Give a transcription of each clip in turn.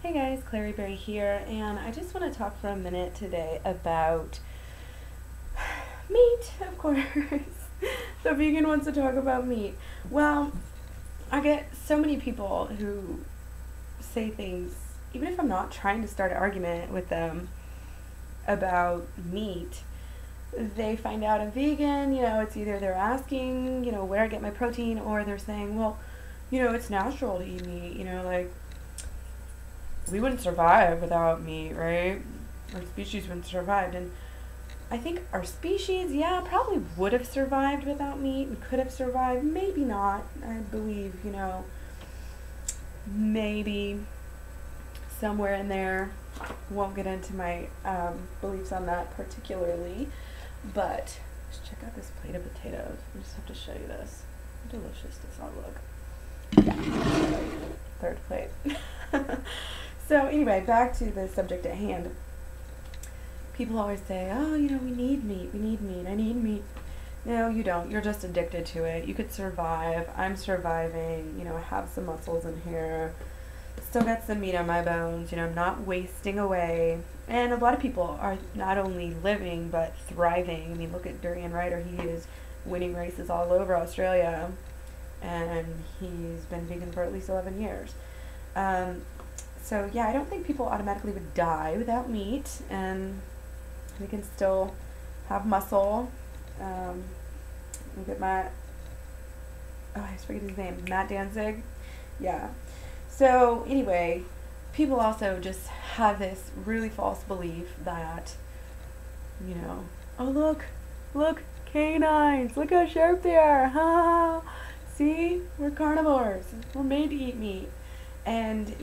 Hey guys, Clary Berry here, and I just want to talk for a minute today about meat, of course. The vegan wants to talk about meat. Well, I get so many people who say things, even if I'm not trying to start an argument with them about meat, they find out I'm vegan, it's either they're asking, where I get my protein, or they're saying, well, it's natural to eat meat, like we wouldn't survive without meat, right? Our species wouldn't survive. And I think our species, yeah, probably would have survived without meat. We could have survived, maybe not. I believe, maybe somewhere in there. Won't get into my beliefs on that particularly. But just check out this plate of potatoes. I just have to show you this. How delicious does that look? Yeah, third plate. So anyway, back to the subject at hand. People always say, oh, we need meat, I need meat. No, you don't. You're just addicted to it. You could survive. I'm surviving. I have some muscles in here. Still got some meat on my bones. I'm not wasting away. And a lot of people are not only living, but thriving. I mean, look at Durian Ryder. He is winning races all over Australia. And he's been vegan for at least 11 years. So yeah, I don't think people automatically would die without meat, and we can still have muscle. Look at Matt. Oh, I just forget his name. Matt Danzig. Yeah. So anyway, people also just have this really false belief that, oh look, canines. Look how sharp they are. Ha! See, we're carnivores. We're made to eat meat. And,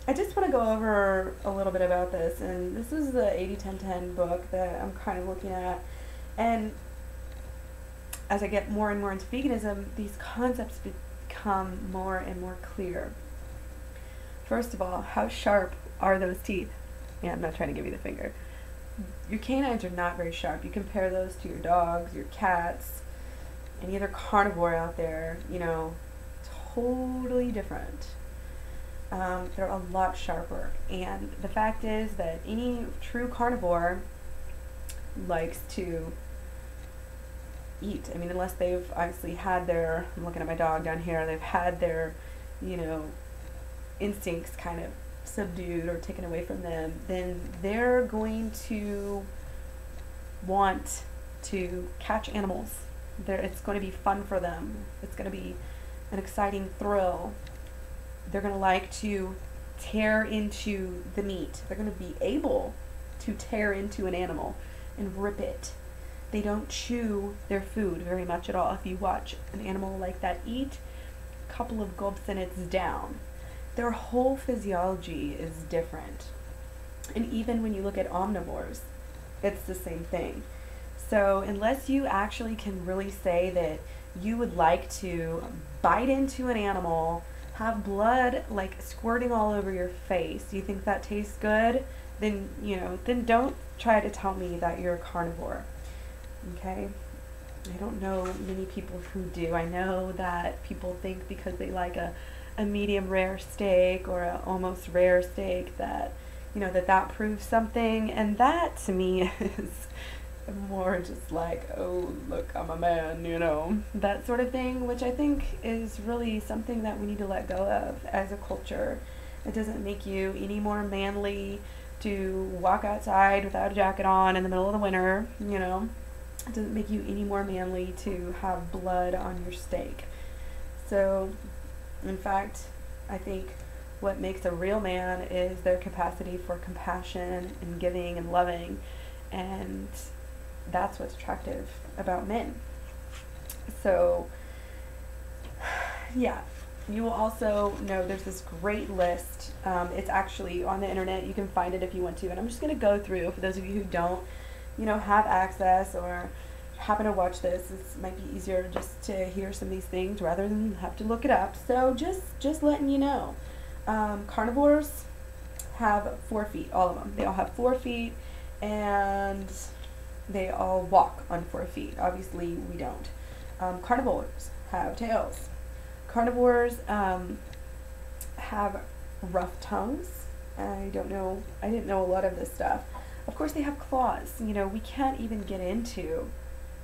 I just want to go over a little bit about this. And this is the 80-10-10 book that I'm kind of looking at. And as I get more and more into veganism, these concepts become more and more clear. First of all, how sharp are those teeth? Yeah, I'm not trying to give you the finger. Your canines are not very sharp. You compare those to your dogs, your cats, any other carnivore out there, totally different. They're a lot sharper. And the fact is that any true carnivore likes to eat. I mean, unless they've obviously had their, I'm looking at my dog down here, they've had their, instincts kind of subdued or taken away from them, then they're going to want to catch animals. It's going to be fun for them. It's going to be an exciting thrill. They're going to like to tear into the meat. They're going to be able to tear into an animal and rip it. They don't chew their food very much at all. If you watch an animal like that eat, a couple of gulps and it's down. Their whole physiology is different. And even when you look at omnivores, it's the same thing. So unless you actually can really say that you would like to bite into an animal, have blood like squirting all over your face, you think that tastes good, then then don't try to tell me that you're a carnivore. Okay? I don't know many people who do. I know that people think because they like a medium rare steak or a almost rare steak that that proves something, and that to me is more just like, oh, look, I'm a man, that sort of thing, which I think is really something that we need to let go of as a culture. It doesn't make you any more manly to walk outside without a jacket on in the middle of the winter, It doesn't make you any more manly to have blood on your steak. So, in fact, I think what makes a real man is their capacity for compassion and giving and loving, and that's what's attractive about men. So, yeah, you will also know there's this great list. It's actually on the internet. You can find it if you want to. And I'm just going to go through, for those of you who don't, have access or happen to watch this, it might be easier just to hear some of these things rather than have to look it up. So just letting you know. Carnivores have 4 feet, all of them. They all have 4 feet, and they all walk on 4 feet. Obviously, we don't. Carnivores have tails. Carnivores have rough tongues. I don't know. I didn't know a lot of this stuff. Of course, they have claws. You know, we can't even get into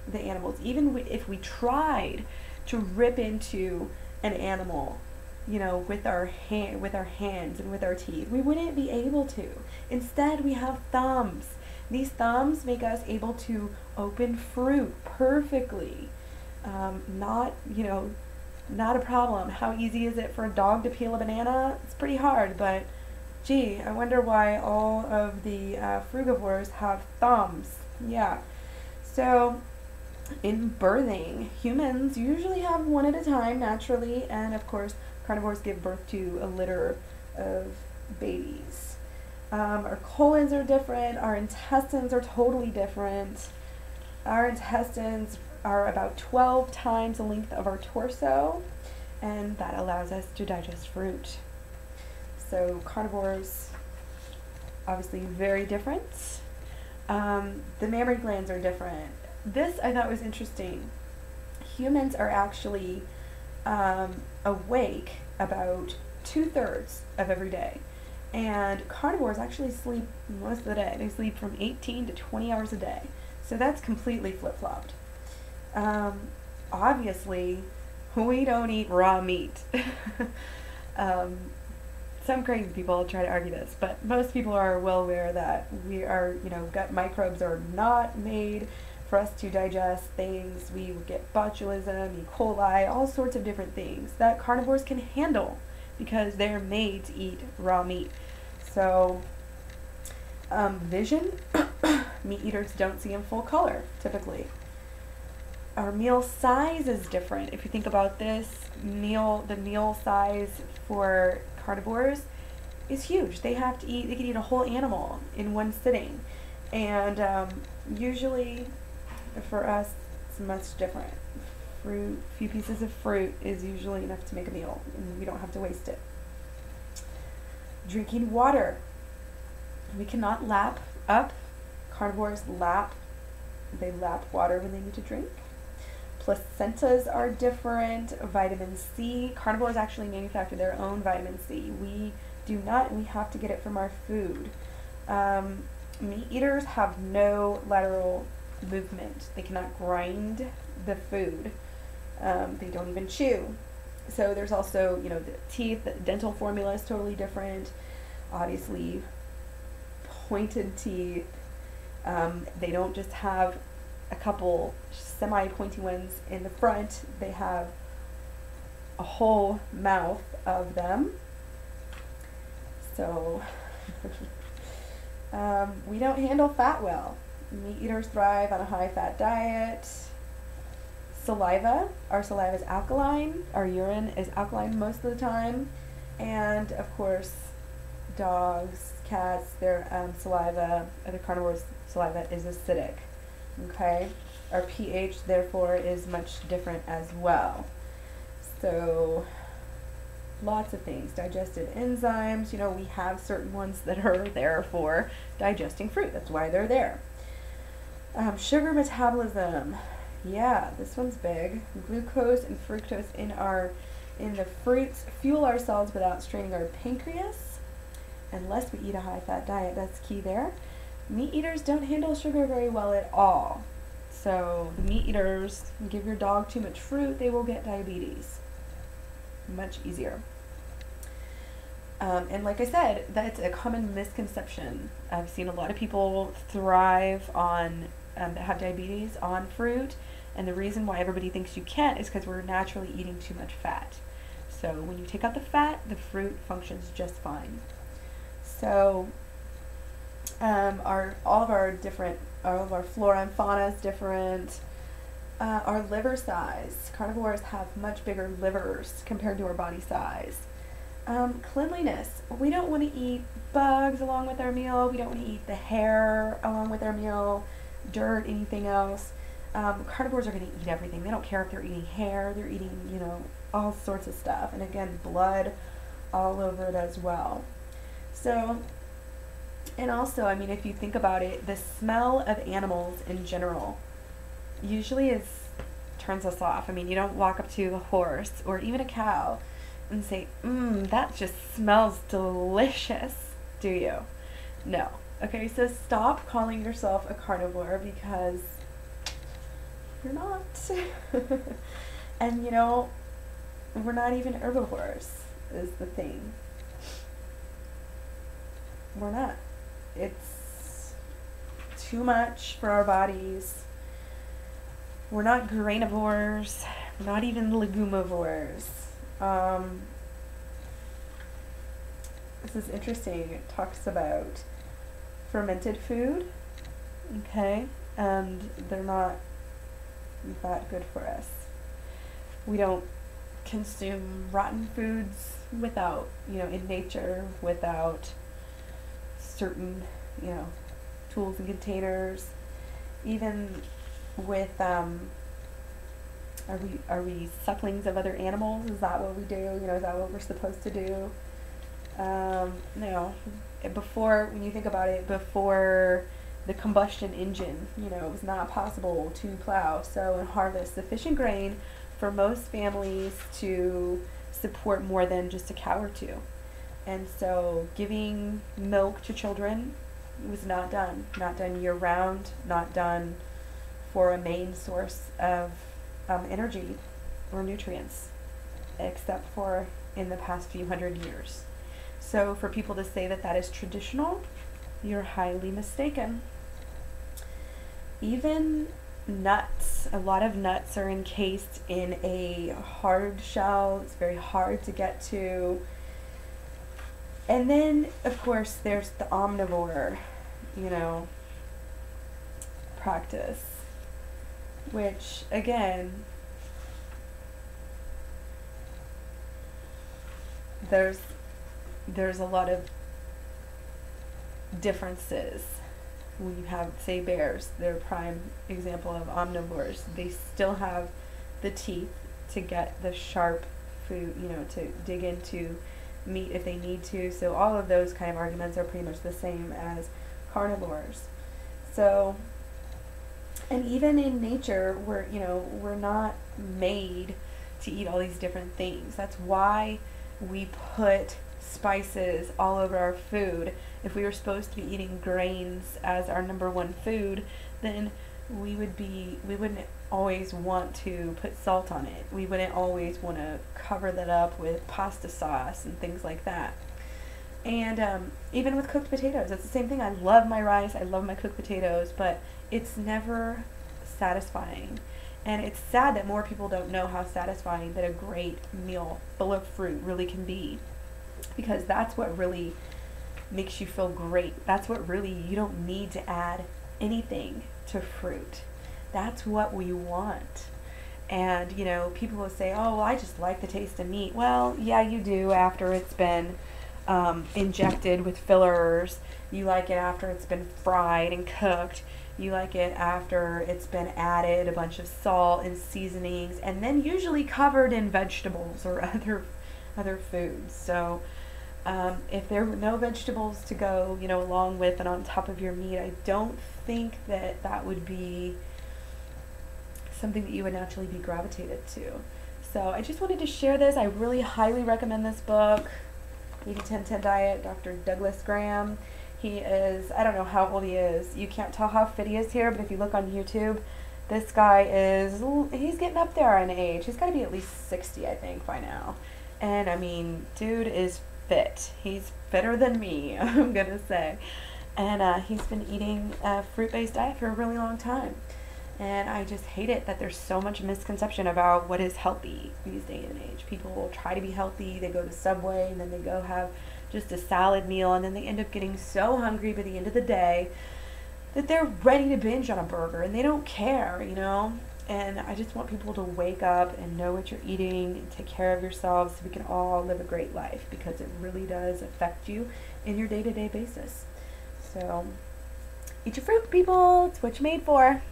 the animals. Even if we tried to rip into an animal, you know, with our hands and with our teeth, we wouldn't be able to. Instead, we have thumbs. These thumbs make us able to open fruit perfectly. Not, you know, not a problem. How easy is it for a dog to peel a banana? It's pretty hard, but gee, I wonder why all of the frugivores have thumbs. Yeah. So in birthing, humans usually have one at a time naturally, and of course carnivores give birth to a litter of babies. Our colons are different. Our intestines are totally different. Our intestines are about 12 times the length of our torso, and that allows us to digest fruit. So carnivores, obviously very different. The mammary glands are different. This I thought was interesting. Humans are actually awake about 2/3 of every day. And carnivores actually sleep most of the day. They sleep from 18 to 20 hours a day. So that's completely flip-flopped. Obviously, we don't eat raw meat. Some crazy people try to argue this, but most people are well aware that we are, you know, gut microbes are not made for us to digest things. We get botulism, E. coli, all sorts of different things that carnivores can handle because they're made to eat raw meat. So, vision, meat eaters don't see in full color, typically. Our meal size is different. If you think about this, the meal size for carnivores is huge. They can eat a whole animal in one sitting. And usually for us, it's much different. A few pieces of fruit is usually enough to make a meal, and we don't have to waste it. Drinking water. We cannot lap up. Carnivores lap. They lap water when they need to drink. Placentas are different. Vitamin C. Carnivores actually manufacture their own vitamin C. We do not. We have to get it from our food. Meat eaters have no lateral movement. They cannot grind the food. They don't even chew. So there's also, you know, the teeth. The dental formula is totally different. Obviously, pointed teeth. They don't just have a couple semi-pointy ones in the front. They have a whole mouth of them. So we don't handle fat well. Meat eaters thrive on a high-fat diet. Saliva. Our saliva is alkaline. Our urine is alkaline most of the time. And of course, dogs, cats, their saliva, other carnivores' saliva is acidic. Okay? Our pH, therefore, is much different as well. So, lots of things. Digestive enzymes, you know, we have certain ones that are there for digesting fruit. That's why they're there. Sugar metabolism. Yeah, this one's big. Glucose and fructose in the fruits fuel our cells without straining our pancreas, unless we eat a high-fat diet. That's key there. Meat eaters don't handle sugar very well at all. So meat eaters, give your dog too much fruit, they will get diabetes. Much easier. And like I said, that's a common misconception. I've seen a lot of people thrive on, that have diabetes on fruit, and the reason why everybody thinks you can't is because we're naturally eating too much fat. So when you take out the fat, the fruit functions just fine. So all of our flora and fauna is different. Our liver size. Carnivores have much bigger livers compared to our body size. Cleanliness. We don't want to eat bugs along with our meal. We don't want to eat the hair along with our meal, dirt, anything else. Carnivores are going to eat everything. They don't care if they're eating hair. They're eating, you know, all sorts of stuff. And again, blood all over it as well. So, and also, I mean, if you think about it, the smell of animals in general usually turns us off. I mean, you don't walk up to a horse or even a cow and say, that just smells delicious. Do you? No. Okay, so stop calling yourself a carnivore because you're not. And you know, we're not even herbivores, is the thing. We're not. It's too much for our bodies. We're not grainivores, not even legumivores. This is interesting. It talks about fermented food, okay, and they're not that good for us. We don't consume rotten foods without, in nature, without certain, tools and containers. Even with, are we sucklings of other animals? Is that what we do? Is that what we're supposed to do? No. Before, when you think about it, before the combustion engine, it was not possible to plow, sow, and harvest sufficient grain for most families to support more than just a cow or two. And so giving milk to children was not done year round, not done for a main source of energy or nutrients, except for in the past few hundred years. So for people to say that that is traditional, you're highly mistaken. Even nuts, a lot of nuts are encased in a hard shell. It's very hard to get to. And then, of course, there's the omnivore, practice, which, again, there's a lot of differences. When you have, say, bears, they're a prime example of omnivores. They still have the teeth to get the sharp food, to dig into meat if they need to. So all of those kind of arguments are pretty much the same as carnivores. So, and even in nature, we're not made to eat all these different things. That's why we put spices all over our food. If we were supposed to be eating grains as our number one food, then we wouldn't always want to put salt on it. We wouldn't always want to cover that up with pasta sauce and things like that. And even with cooked potatoes, it's the same thing. I love my rice, I love my cooked potatoes, but it's never satisfying. And it's sad that more people don't know how satisfying that a great meal full of fruit really can be. Because that's what really makes you feel great. That's what really, you don't need to add anything to fruit. That's what we want. And, people will say, oh, well, I just like the taste of meat. Well, yeah, you do after it's been injected with fillers. You like it after it's been fried and cooked. You like it after it's been added a bunch of salt and seasonings, and then usually covered in vegetables or other foods. So if there were no vegetables to go, along with and on top of your meat, I don't think that would be something that you would naturally be gravitated to. So I just wanted to share this. I really highly recommend this book, 80-10-10 Diet, Dr. Douglas Graham. He is, I don't know how old he is. You can't tell how fit he is here, but if you look on YouTube, this guy he's getting up there in age. He's got to be at least 60, I think, by now. And, I mean, dude is fit. He's fitter than me, I'm going to say. And he's been eating a fruit-based diet for a really long time. And I just hate it that there's so much misconception about what is healthy these days and age. People will try to be healthy. They go to Subway, and then they go have just a salad meal, and then they end up getting so hungry by the end of the day that they're ready to binge on a burger, and they don't care, And I just want people to wake up and know what you're eating and take care of yourselves so we can all live a great life, because it really does affect you in your day-to-day basis. So eat your fruit, people. It's what you're made for.